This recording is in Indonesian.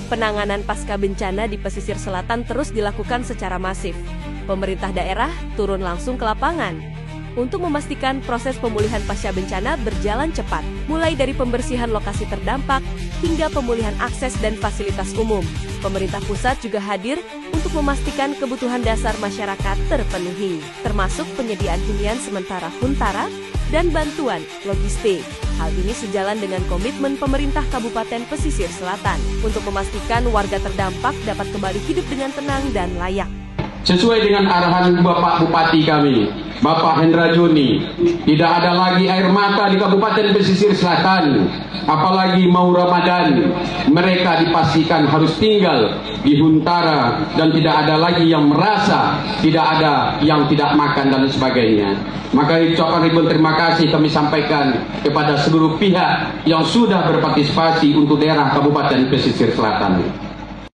penanganan pasca bencana di pesisir selatan terus dilakukan secara masif. Pemerintah daerah turun langsung ke lapangan untuk memastikan proses pemulihan pasca bencana berjalan cepat, mulai dari pembersihan lokasi terdampak hingga pemulihan akses dan fasilitas umum. Pemerintah pusat juga hadir untuk memastikan kebutuhan dasar masyarakat terpenuhi, termasuk penyediaan hunian sementara huntara dan bantuan logistik. Hal ini sejalan dengan komitmen pemerintah Kabupaten Pesisir Selatan untuk memastikan warga terdampak dapat kembali hidup dengan tenang dan layak. Sesuai dengan arahan Bapak Bupati kami, Bapak Hendra Juni, tidak ada lagi air mata di Kabupaten Pesisir Selatan, apalagi mau Ramadan. Mereka dipastikan harus tinggal di huntara dan tidak ada lagi yang merasa tidak ada yang tidak makan dan sebagainya. Maka ucapan ribuan terima kasih kami sampaikan kepada seluruh pihak yang sudah berpartisipasi untuk daerah Kabupaten Pesisir Selatan.